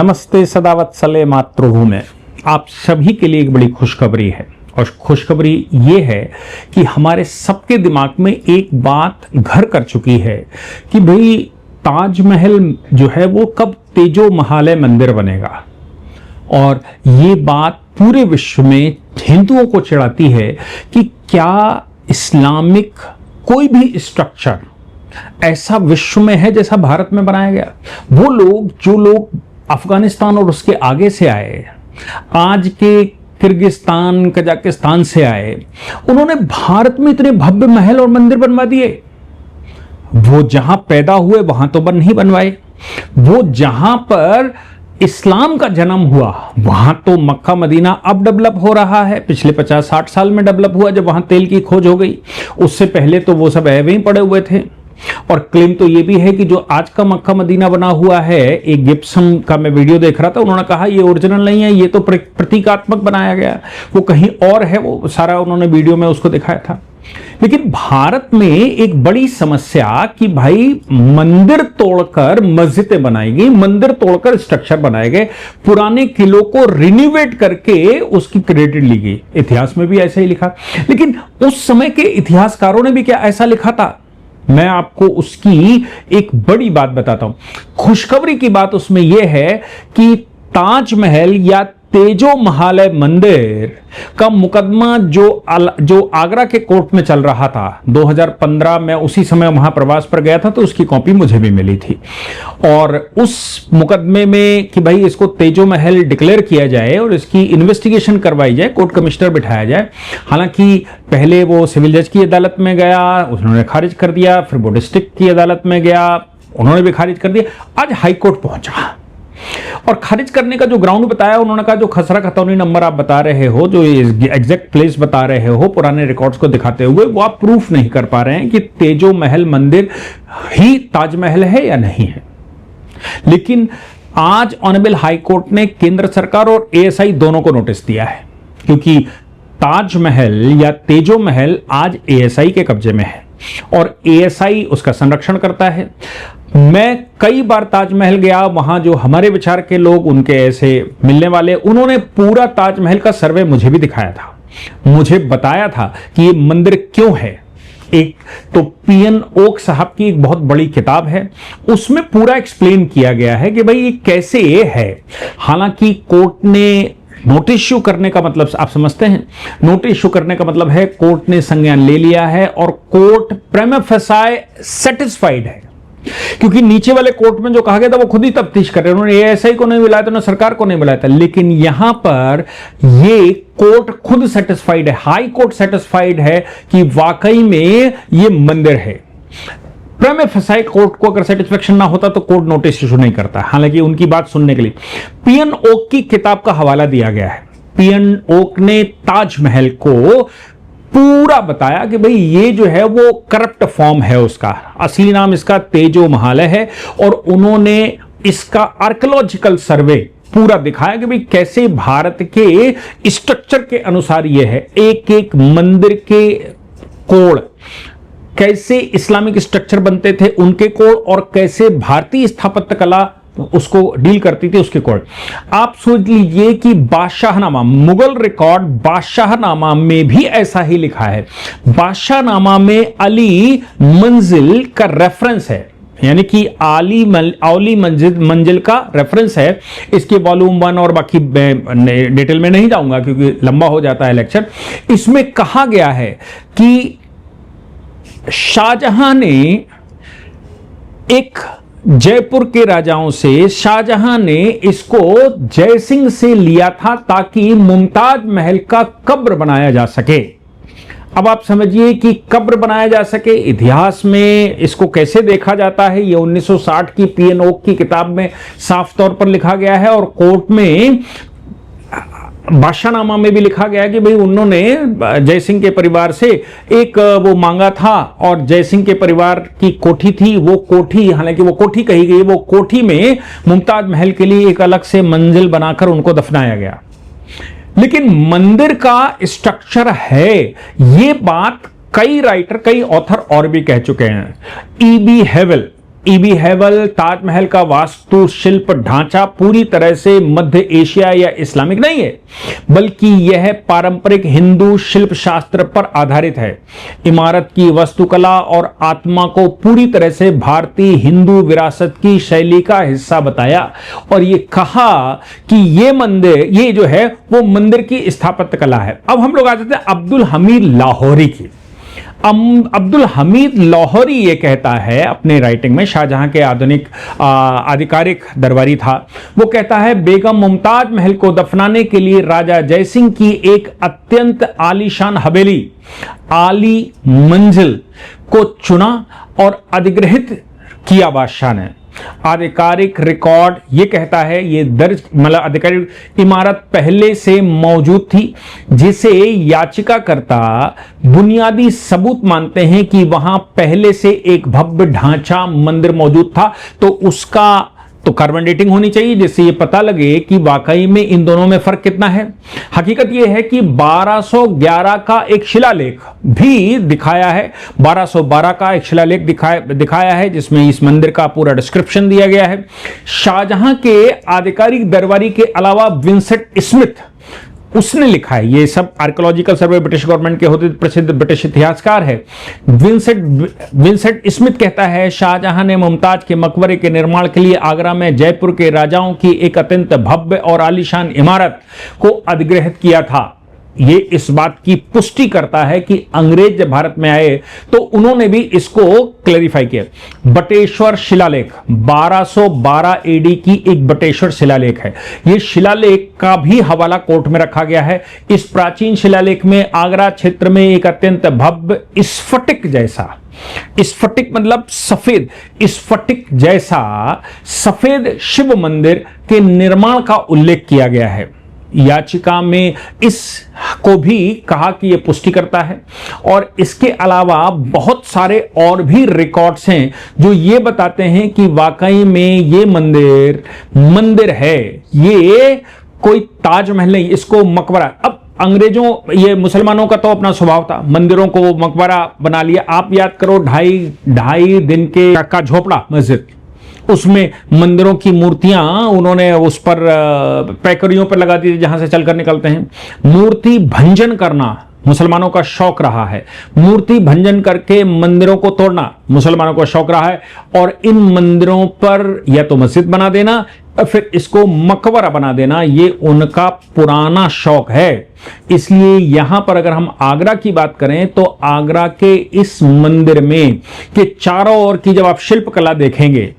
नमस्ते सदावत्सले मातृभूमि। आप सभी के लिए एक बड़ी खुशखबरी है और खुशखबरी ये है कि हमारे सबके दिमाग में एक बात घर कर चुकी है कि भाई ताजमहल जो है वो कब तेजो महालय मंदिर बनेगा। और ये बात पूरे विश्व में हिंदुओं को चिढ़ाती है कि क्या इस्लामिक कोई भी स्ट्रक्चर ऐसा विश्व में है जैसा भारत में बनाया गया। वो लोग जो लोग अफगानिस्तान और उसके आगे से आए, आज के किर्गिस्तान कजाकिस्तान से आए, उन्होंने भारत में इतने भव्य महल और मंदिर बनवा दिए। वो जहां पैदा हुए वहां तो नहीं बनवाए, वो जहां पर इस्लाम का जन्म हुआ वहां तो मक्का मदीना अब डेवलप हो रहा है। पिछले 50-60 साल में डेवलप हुआ जब वहां तेल की खोज हो गई। उससे पहले तो वो सब ऐवे ही पड़े हुए थे। और क्लेम तो ये भी है कि जो आज का मक्का मदीना बना हुआ है, एक गिब्सन का मैं वीडियो देख रहा था, उन्होंने कहा ये ओरिजिनल नहीं है, ये तो प्रतीकात्मक बनाया गया, वो कहीं और है। वो सारा उन्होंने वीडियो में उसको दिखाया था। लेकिन भारत में एक बड़ी समस्या कि भाई मंदिर तोड़कर मस्जिदें बनाई गई, मंदिर तोड़कर स्ट्रक्चर बनाए गए, पुराने किलों को रिनोवेट करके उसकी क्रेडिट ली गई। इतिहास में भी ऐसा ही लिखा। लेकिन उस समय के इतिहासकारों ने भी क्या ऐसा लिखा था? मैं आपको उसकी एक बड़ी बात बताता हूं। खुशखबरी की बात उसमें यह है कि ताजमहल या तेजो महालय मंदिर का मुकदमा जो आगरा के कोर्ट में चल रहा था 2015 में, उसी समय वहां प्रवास पर गया था तो उसकी कॉपी मुझे भी मिली थी। और उस मुकदमे में कि भाई इसको तेजो महल डिक्लेयर किया जाए और इसकी इन्वेस्टिगेशन करवाई जाए, कोर्ट कमिश्नर बिठाया जाए। हालांकि पहले वो सिविल जज की अदालत में गया, उन्होंने खारिज कर दिया, फिर वो डिस्ट्रिक्ट की अदालत में गया, उन्होंने भी खारिज कर दिया। आज हाईकोर्ट पहुंचा और खारिज करने का जो ग्राउंड बताया, उन्होंने कहा जो खसरा खतौनी नंबर आप बता रहे हो, जो एग्जैक्ट प्लेस बता रहे हो पुराने रिकॉर्ड्स को दिखाते हुए, वो आप प्रूफ नहीं कर पा रहे हैं कि तेजो महल मंदिर ही ताजमहल है या नहीं है। लेकिन आज ऑनरेबल हाई कोर्ट ने केंद्र सरकार और एएसआई दोनों को नोटिस दिया है, क्योंकि ताजमहल या तेजो महल आज एएसआई के कब्जे में है और एएसआई उसका संरक्षण करता है। मैं कई बार ताजमहल गया, वहां जो हमारे विचार के लोग, उनके ऐसे मिलने वाले, उन्होंने पूरा ताजमहल का सर्वे मुझे भी दिखाया था, मुझे बताया था कि ये मंदिर क्यों है। एक तो पीएन ओक साहब की एक बहुत बड़ी किताब है, उसमें पूरा एक्सप्लेन किया गया है कि भाई ये कैसे है। हालांकि कोर्ट ने नोटिस इश्यू करने का मतलब आप समझते हैं, नोटिस इश्यू करने का मतलब है कोर्ट ने संज्ञान ले लिया है और कोर्ट प्रीमा फेसाई सेटिस्फाइड है। क्योंकि नीचे वाले कोर्ट में जो कहा गया था वो खुद ही तफ्तीश कर रहे हैं, उन्होंने एएसआई को नहीं बुलाया था, उन्होंने सरकार को नहीं बुलाया था। लेकिन यहां पर ये कोर्ट खुद सेटिस्फाइड है, हाई कोर्ट सेटिस्फाइड है कि वाकई में ये मंदिर है। प्रीमा फेसाई कोर्ट को अगर सेटिस्फेक्शन ना होता तो कोर्ट नोटिस इशू नहीं करता। हालांकि उनकी बात सुनने के लिए पीएन ओक की किताब का हवाला दिया गया है। पीएन ओक ने ताजमहल को पूरा बताया कि भाई ये जो है वो करप्ट फॉर्म है, उसका असली नाम इसका तेजो महालय है। और उन्होंने इसका आर्कियोलॉजिकल सर्वे पूरा दिखाया कि भाई कैसे भारत के स्ट्रक्चर के अनुसार ये है, एक एक मंदिर के कोड, कैसे इस्लामिक स्ट्रक्चर बनते थे उनके कोड, और कैसे भारतीय स्थापत्य कला उसको डील करती थी उसके कोड। आप सोच लीजिए कि बादशाहनामा, मुगल रिकॉर्ड बादशाहनामा में भी ऐसा ही लिखा है। बादशाहनामा में अली मंजिल का रेफरेंस है, यानी कि औली मंजिल का रेफरेंस है। इसके वॉल्यूम 1 और बाकी डिटेल में नहीं जाऊंगा क्योंकि लंबा हो जाता है लेक्चर। इसमें कहा गया है कि शाहजहां ने एक जयपुर के राजाओं से, शाहजहां ने इसको जयसिंह से लिया था ताकि मुमताज महल का कब्र बनाया जा सके। अब आप समझिए कि कब्र बनाया जा सके, इतिहास में इसको कैसे देखा जाता है, ये 1960 की पीएन ओक की किताब में साफ तौर पर लिखा गया है। और कोर्ट में बादशाहनामा में भी लिखा गया कि भाई उन्होंने जयसिंह के परिवार से एक वो मांगा था और जयसिंह के परिवार की कोठी थी, वो कोठी, हालांकि वो कोठी कही गई, वो कोठी में मुमताज महल के लिए एक अलग से मंजिल बनाकर उनको दफनाया गया। लेकिन मंदिर का स्ट्रक्चर है, ये बात कई राइटर, कई ऑथर और भी कह चुके हैं। ईबी हेवल ईबी हैवल, ताजमहल का वास्तुशिल्प ढांचा पूरी तरह से मध्य एशिया या इस्लामिक नहीं है, बल्कि यह पारंपरिक हिंदू शिल्प शास्त्र पर आधारित है। इमारत की वास्तुकला और आत्मा को पूरी तरह से भारतीय हिंदू विरासत की शैली का हिस्सा बताया और यह कहा कि ये जो है वो मंदिर की स्थापत्य कला है। अब हम लोग आ जाते हैं अब्दुल हमीद लाहौरी की। अब्दुल हमीद लाहौरी ये कहता है अपने राइटिंग में, शाहजहां के आधिकारिक दरबारी था, वो कहता है बेगम मुमताज महल को दफनाने के लिए राजा जयसिंह की एक अत्यंत आलीशान हवेली आली मंजिल को चुना और अधिग्रहित किया बादशाह ने। आधिकारिक रिकॉर्ड ये कहता है, ये दर्ज मतलब आधिकारिक इमारत पहले से मौजूद थी, जिसे याचिकाकर्ता बुनियादी सबूत मानते हैं कि वहां पहले से एक भव्य ढांचा मंदिर मौजूद था। तो उसका तो कार्बन डेटिंग होनी चाहिए, जिससे ये पता लगे कि वाकई में इन दोनों में फर्क कितना है। हकीकत यह है कि 1211 का एक शिलालेख भी दिखाया है, 1212 का एक शिलालेख दिखाया है, जिसमें इस मंदिर का पूरा डिस्क्रिप्शन दिया गया है। शाहजहां के आधिकारिक दरबारी के अलावा विंसेंट स्मिथ, उसने लिखा है, ये सब आर्कियोलॉजिकल सर्वे ब्रिटिश गवर्नमेंट के होते प्रसिद्ध ब्रिटिश इतिहासकार है। विंसेंट स्मिथ कहता है शाहजहां ने मुमताज के मकबरे के निर्माण के लिए आगरा में जयपुर के राजाओं की एक अत्यंत भव्य और आलीशान इमारत को अधिग्रहित किया था। ये इस बात की पुष्टि करता है कि अंग्रेज जब भारत में आए तो उन्होंने भी इसको क्लैरिफाई किया। बटेश्वर शिलालेख 1212 एडी की एक बटेश्वर शिलालेख है। यह शिलालेख का भी हवाला कोर्ट में रखा गया है। इस प्राचीन शिलालेख में आगरा क्षेत्र में एक अत्यंत भव्य स्फटिक जैसा, स्फटिक मतलब सफेद, स्फटिक जैसा सफेद शिव मंदिर के निर्माण का उल्लेख किया गया है। याचिका में इस को भी कहा कि यह पुष्टि करता है और इसके अलावा बहुत सारे और भी रिकॉर्ड्स हैं जो ये बताते हैं कि वाकई में ये मंदिर है, ये कोई ताजमहल नहीं, इसको मकबरा। अब अंग्रेजों, ये मुसलमानों का तो अपना स्वभाव था, मंदिरों को मकबरा बना लिया। आप याद करो, ढाई दिन का झोपड़ा मस्जिद, उसमें मंदिरों की मूर्तियां उन्होंने उस पर पैकरियों पर लगा दी जहां से चलकर निकलते हैं। मूर्ति भंजन करना मुसलमानों का शौक रहा है, मूर्ति भंजन करके मंदिरों को तोड़ना मुसलमानों का शौक रहा है, और इन मंदिरों पर या तो मस्जिद बना देना या फिर इसको मकबरा बना देना, ये उनका पुराना शौक है। इसलिए यहां पर अगर हम आगरा की बात करें तो आगरा के इस मंदिर में के चारों ओर की जब आप शिल्पकला देखेंगे,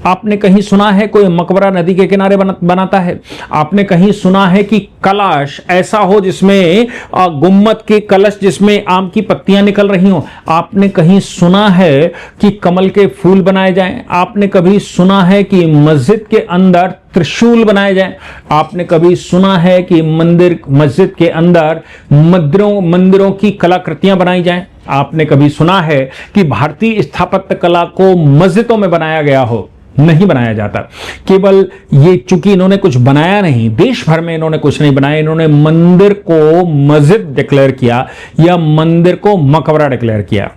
आपने कहीं सुना है कोई मकबरा नदी के किनारे बनाता है? आपने कहीं सुना है कि कलश ऐसा हो जिसमें गुम्मद के कलश जिसमें आम की पत्तियां निकल रही हो? आपने कहीं सुना है कि कमल के फूल बनाए जाएं? आपने कभी सुना है कि मस्जिद के अंदर त्रिशूल बनाए जाएं? आपने कभी सुना है कि मस्जिद के अंदर मंदिरों की कलाकृतियां बनाई जाएं? आपने कभी सुना है कि भारतीय स्थापत्य कला को मस्जिदों में बनाया गया हो? नहीं बनाया जाता। केवल ये, चूंकि इन्होंने कुछ बनाया नहीं, देश भर में इन्होंने कुछ नहीं बनाया, इन्होंने मंदिर को मस्जिद डिक्लेयर किया या मंदिर को मकबरा डिक्लेयर किया।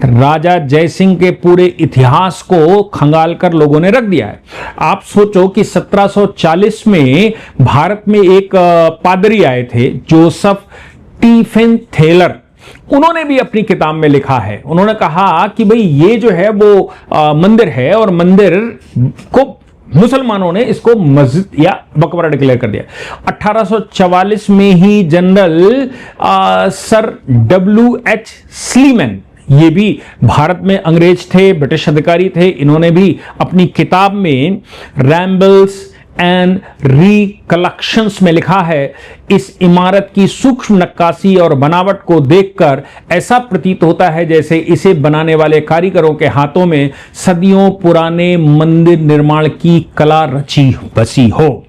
राजा जयसिंह के पूरे इतिहास को खंगाल कर लोगों ने रख दिया है। आप सोचो कि 1740 में भारत में एक पादरी आए थे, जोसेफ टीफेन थेलर। उन्होंने भी अपनी किताब में लिखा है, उन्होंने कहा कि भाई ये जो है वो मंदिर है और मंदिर को मुसलमानों ने इसको मस्जिद या मकबरा डिक्लेयर कर दिया। 1844 में ही जनरल सर W.H. स्लीमैन, ये भी भारत में अंग्रेज थे, ब्रिटिश अधिकारी थे, इन्होंने भी अपनी किताब में रैम्बल्स एंड रिकलेक्शंस में लिखा है, इस इमारत की सूक्ष्म नक्काशी और बनावट को देखकर ऐसा प्रतीत होता है जैसे इसे बनाने वाले कारीगरों के हाथों में सदियों पुराने मंदिर निर्माण की कला रची बसी हो।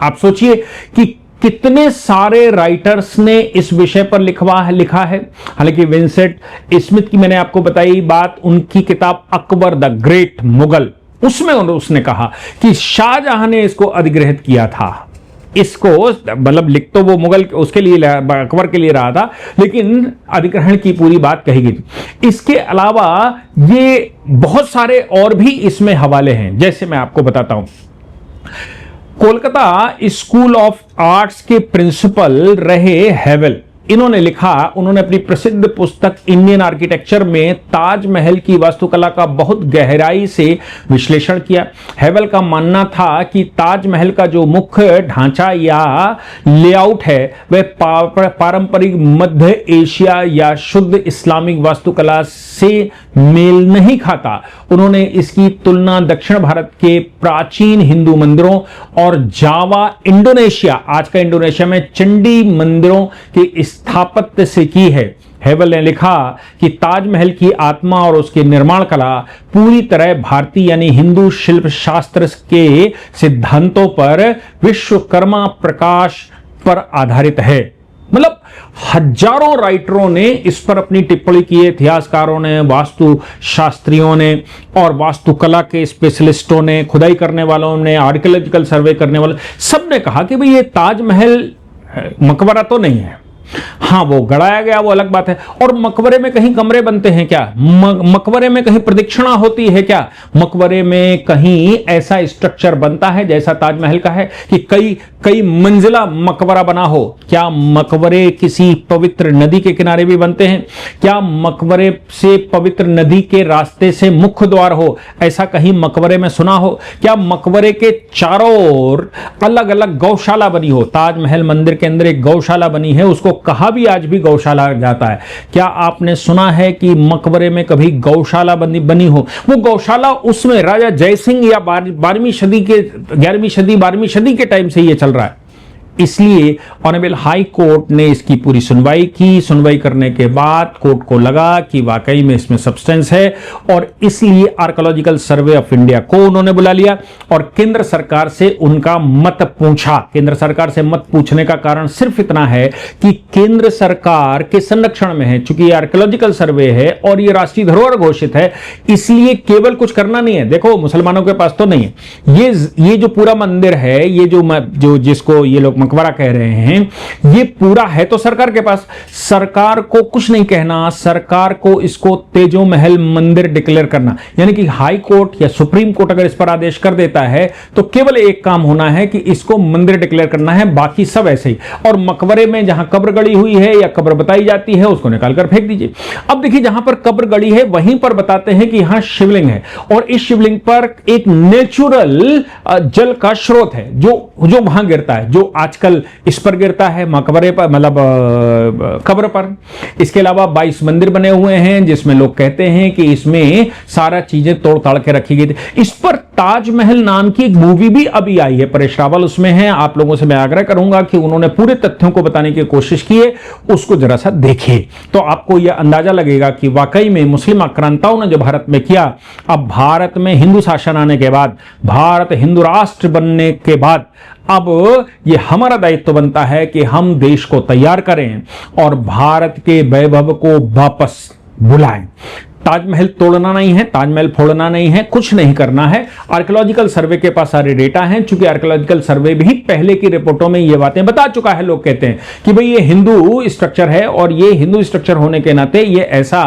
आप सोचिए कि कितने सारे राइटर्स ने इस विषय पर लिखा है। हालांकि विंसेंट स्मिथ की मैंने आपको बताई बात, उनकी किताब अकबर द ग्रेट मुगल, उसमें उसने कहा कि शाहजहां ने इसको अधिग्रहित किया था। इसको मतलब लिख तो वो मुगल उसके लिए अकबर के लिए रहा था, लेकिन अधिग्रहण की पूरी बात कही गई थी। इसके अलावा ये बहुत सारे और भी इसमें हवाले हैं, जैसे मैं आपको बताता हूं। कोलकाता स्कूल ऑफ आर्ट्स के प्रिंसिपल रहे हेवल, इन्होंने लिखा, उन्होंने अपनी प्रसिद्ध पुस्तक इंडियन आर्किटेक्चर में ताजमहल की वास्तुकला का बहुत गहराई से विश्लेषण किया। हेवल का मानना था कि ताजमहल का जो मुख्य ढांचा या लेआउट है वह पारंपरिक मध्य एशिया या शुद्ध इस्लामिक वास्तुकला से मेल नहीं खाता। उन्होंने इसकी तुलना दक्षिण भारत के प्राचीन हिंदू मंदिरों और जावा इंडोनेशिया, आज का इंडोनेशिया में चंडी मंदिरों के स्थापत्य से की है। हेवल ने लिखा कि ताजमहल की आत्मा और उसके निर्माण कला पूरी तरह भारतीय यानी हिंदू शिल्प शास्त्र के सिद्धांतों पर विश्वकर्मा प्रकाश पर आधारित है। मतलब हजारों राइटरों ने इस पर अपनी टिप्पणी की है, इतिहासकारों ने, वास्तु शास्त्रियों ने और वास्तुकला के स्पेशलिस्टों ने, खुदाई करने वालों ने, आर्कियोलॉजिकल सर्वे करने वाले, सब ने कहा कि भाई ये ताजमहल मकबरा तो नहीं है। हाँ, वो गड़ाया गया वो अलग बात है। और मकबरे में कहीं कमरे बनते हैं क्या? मकबरे में कहीं प्रदक्षिणा होती है क्या? मकबरे में कहीं ऐसा स्ट्रक्चर बनता है जैसा ताजमहल का है कि कई मंजिला मकबरा बना हो? क्या मकबरे किसी पवित्र नदी के किनारे भी बनते हैं? क्या मकबरे से पवित्र नदी के रास्ते से मुख्य द्वार हो, ऐसा कहीं मकबरे में सुना हो? क्या मकबरे के चारों ओर अलग अलग गौशाला बनी हो? ताजमहल मंदिर के अंदर एक गौशाला बनी है, उसको कहा भी आज भी गौशाला जाता है। क्या आपने सुना है कि मकबरे में कभी गौशाला बनी हो? वो गौशाला उसमें राजा जयसिंह या 12वीं सदी के 11वीं सदी 12वीं सदी के टाइम से ये चल रहा है। इसलिए ऑनरेबल हाई कोर्ट ने इसकी पूरी सुनवाई की। सुनवाई करने के बाद कोर्ट को लगा कि वाकई में इसमें सब्सटेंस है और इसलिए आर्कियोलॉजिकल सर्वे ऑफ इंडिया को उन्होंने बुला लिया और केंद्र सरकार से उनका मत पूछा। केंद्र सरकार से मत पूछने का कारण सिर्फ इतना है कि केंद्र सरकार के संरक्षण में है, चूंकि ये आर्कियोलॉजिकल सर्वे है और ये राष्ट्रीय धरोहर घोषित है, इसलिए केवल कुछ करना नहीं है। देखो, मुसलमानों के पास तो नहीं है ये जो पूरा मंदिर है, ये जो जिसको ये लोग मकबरा कह रहे हैं, ये पूरा है तो सरकार के पास। सरकार को कुछ नहीं कहना, सरकार को इसको तेजो महल मंदिर डिक्लेयर करना, यानी कि हाई कोर्ट या सुप्रीम कोर्ट अगर इस पर आदेश कर देता है तो केवल एक काम होना है कि इसको मंदिर डिक्लेयर करना है, बाकी सब ऐसे ही। और मकबरे में जहां कब्र गड़ी हुई है या कब्र बताई जाती है उसको निकालकर फेंक दीजिए। अब देखिए, जहां पर कब्र गड़ी है वहीं पर बताते हैं कि यहां शिवलिंग है और इस शिवलिंग पर एक नेचुरल जल का स्रोत है जो वहां गिरता है, जो आजकल इस पर गिरता है मकबरे पर, मतलब कब्र पर। इसके अलावा 22 मंदिर बने हुए हैं जिसमें लोग कहते हैं कि इसमें सारा चीजें तोड़ ताड़ के रखी गई थी। इस पर ताजमहल नाम की एक मूवी भी अभी आई है, परेश रावल उसमें है। आप लोगों से मैं आग्रह करूंगा कि उन्होंने पूरे तथ्यों को बताने की कोशिश की है, उसको जरा सा देखें तो आपको यह अंदाजा लगेगा कि वाकई में मुस्लिम आक्रांताओं ने जो भारत में किया, अब भारत में हिंदू शासन आने के बाद, भारत हिंदू राष्ट्र बनने के बाद, अब ये हमारा दायित्व बनता है कि हम देश को तैयार करें और भारत के वैभव को वापस बुलाएं। ताजमहल तोड़ना नहीं है, ताजमहल फोड़ना नहीं है, कुछ नहीं करना है। आर्कियोलॉजिकल सर्वे के पास सारे डेटा हैं, चूंकि आर्कियोलॉजिकल सर्वे भी पहले की रिपोर्टों में ये बातें बता चुका है। लोग कहते हैं कि भाई ये हिंदू स्ट्रक्चर है और ये हिंदू स्ट्रक्चर होने के नाते ये ऐसा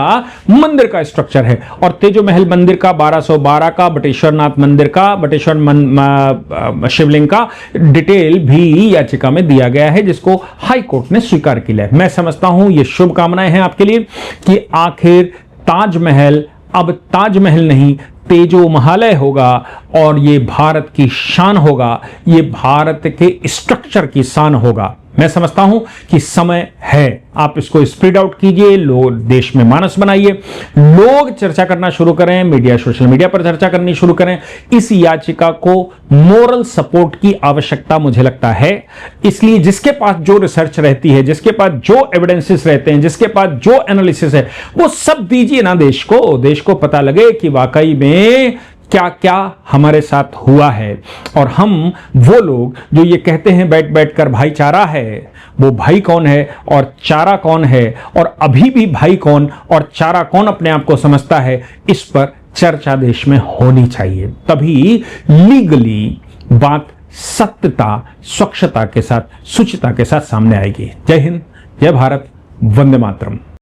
मंदिर का स्ट्रक्चर है। और तेजो महल मंदिर का, 1212 का, बटेश्वरनाथ मंदिर का, बटेश्वर शिवलिंग का डिटेल भी याचिका में दिया गया है, जिसको हाई कोर्ट ने स्वीकार किया है। मैं समझता हूं ये शुभकामनाएं हैं आपके लिए कि आखिर ताजमहल अब ताजमहल नहीं, तेजो महालय होगा और ये भारत की शान होगा, ये भारत के स्ट्रक्चर की शान होगा। मैं समझता हूं कि समय है, आप इसको स्प्रेड आउट कीजिए, लोग देश में मानस बनाइए, लोग चर्चा करना शुरू करें, मीडिया सोशल मीडिया पर चर्चा करनी शुरू करें। इस याचिका को मोरल सपोर्ट की आवश्यकता मुझे लगता है, इसलिए जिसके पास जो रिसर्च रहती है, जिसके पास जो एविडेंसेस रहते हैं, जिसके पास जो एनालिसिस है, वो सब दीजिए ना देश को पता लगे कि वाकई में क्या क्या हमारे साथ हुआ है। और हम वो लोग जो ये कहते हैं बैठ बैठ कर भाईचारा है, वो भाई कौन है और चारा कौन है, और अभी भी भाई कौन और चारा कौन अपने आप को समझता है, इस पर चर्चा देश में होनी चाहिए, तभी लीगली बात सत्यता, स्वच्छता के साथ, शुचिता के साथ सामने आएगी। जय हिंद, जय भारत, वंदे मातरम।